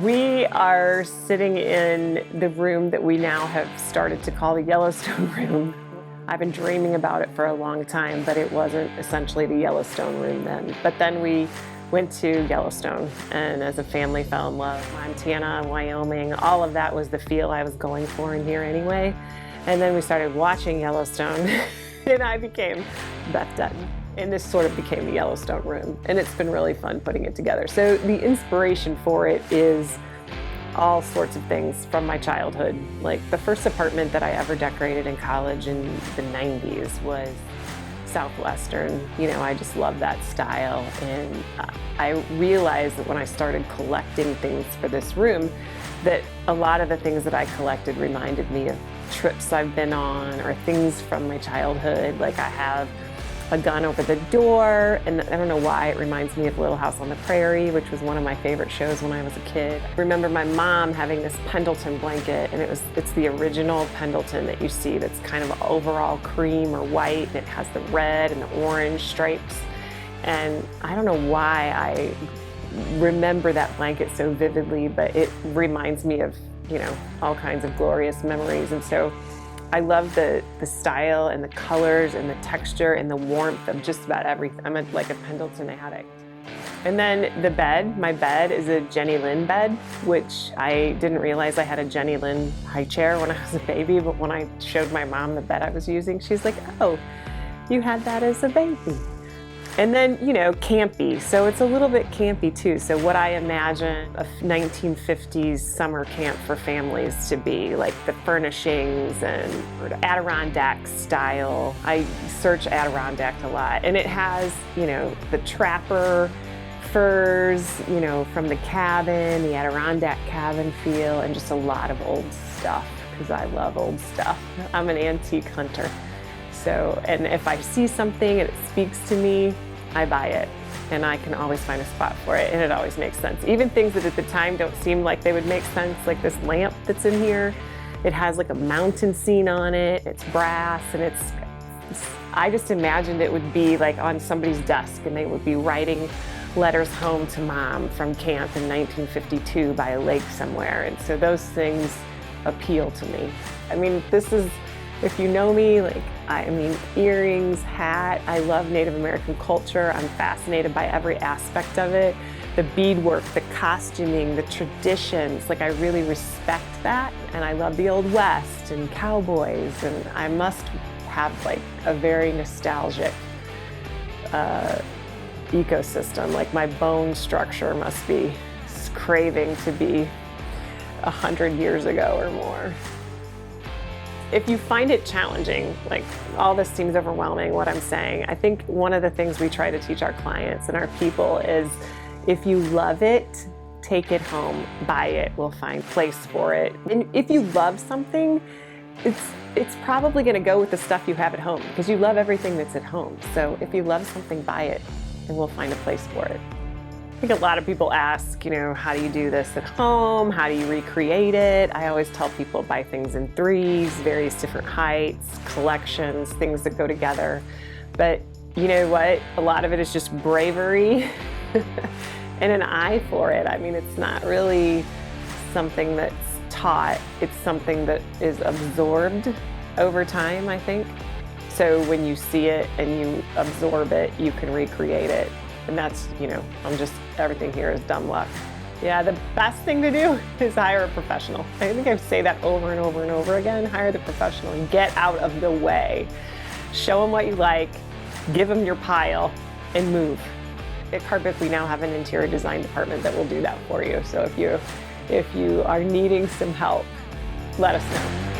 We are sitting in the room that we now have started to call the Yellowstone room. I've been dreaming about it for a long time, but it wasn't essentially the Yellowstone room then. But then we went to Yellowstone and as a family fell in love. Montana, Wyoming, all of that was the feel I was going for in here anyway. And then we started watching Yellowstone and I became Beth Dutton. And this sort of became the Yellowstone room. And it's been really fun putting it together. So the inspiration for it is all sorts of things from my childhood. Like the first apartment that I ever decorated in college in the 90s was Southwestern. You know, I just love that style. And I realized that when I started collecting things for this room, that a lot of the things that I collected reminded me of trips I've been on or things from my childhood. Like I have a gun over the door, and I don't know why it reminds me of Little House on the Prairie, which was one of my favorite shows when I was a kid. I remember my mom having this Pendleton blanket, and it's the original Pendleton that you see that's kind of overall cream or white, and it has the red and the orange stripes. And I don't know why I remember that blanket so vividly, but it reminds me of, you know, all kinds of glorious memories. And so I love the style and the colors and the texture and the warmth of just about everything. I'm like a Pendleton addict. And then the bed, my bed is a Jenny Lind bed, which I didn't realize I had a Jenny Lind high chair when I was a baby, but when I showed my mom the bed I was using, she's like, oh, you had that as a baby. And then, you know, campy. So it's a little bit campy too. So what I imagine a 1950s summer camp for families to be, like the furnishings and Adirondack style. I search Adirondack a lot. And it has, you know, the trapper furs, you know, from the cabin, the Adirondack cabin feel, and just a lot of old stuff, because I love old stuff. I'm an antique hunter. So, and if I see something and it speaks to me, I buy it. And I can always find a spot for it, and it always makes sense. Even things that at the time don't seem like they would make sense, like this lamp that's in here. It has like a mountain scene on it, it's brass, and I just imagined it would be like on somebody's desk and they would be writing letters home to mom from camp in 1952 by a lake somewhere. And so those things appeal to me. I mean, this is, if you know me, like, I mean, earrings, hat, I love Native American culture. I'm fascinated by every aspect of it. The beadwork, the costuming, the traditions, like I really respect that. And I love the Old West and cowboys, and I must have like a very nostalgic ecosystem. Like my bone structure must be craving to be 100 years ago or more. If you find it challenging, like all this seems overwhelming, what I'm saying, I think one of the things we try to teach our clients and our people is if you love it, take it home, buy it, we'll find place for it. And if you love something, it's probably gonna go with the stuff you have at home because you love everything that's at home. So if you love something, buy it and we'll find a place for it. I think a lot of people ask, you know, how do you do this at home? How do you recreate it? I always tell people buy things in threes, various different heights, collections, things that go together. But you know what? A lot of it is just bravery and an eye for it. I mean, it's not really something that's taught. It's something that is absorbed over time, I think. So when you see it and you absorb it, you can recreate it. And that's, you know, everything here is dumb luck. Yeah, the best thing to do is hire a professional. I think I say that over and over and over again. Hire the professional and get out of the way. Show them what you like, give them your pile, and move. At Karr Bick, we now have an interior design department that will do that for you. So if you are needing some help, let us know.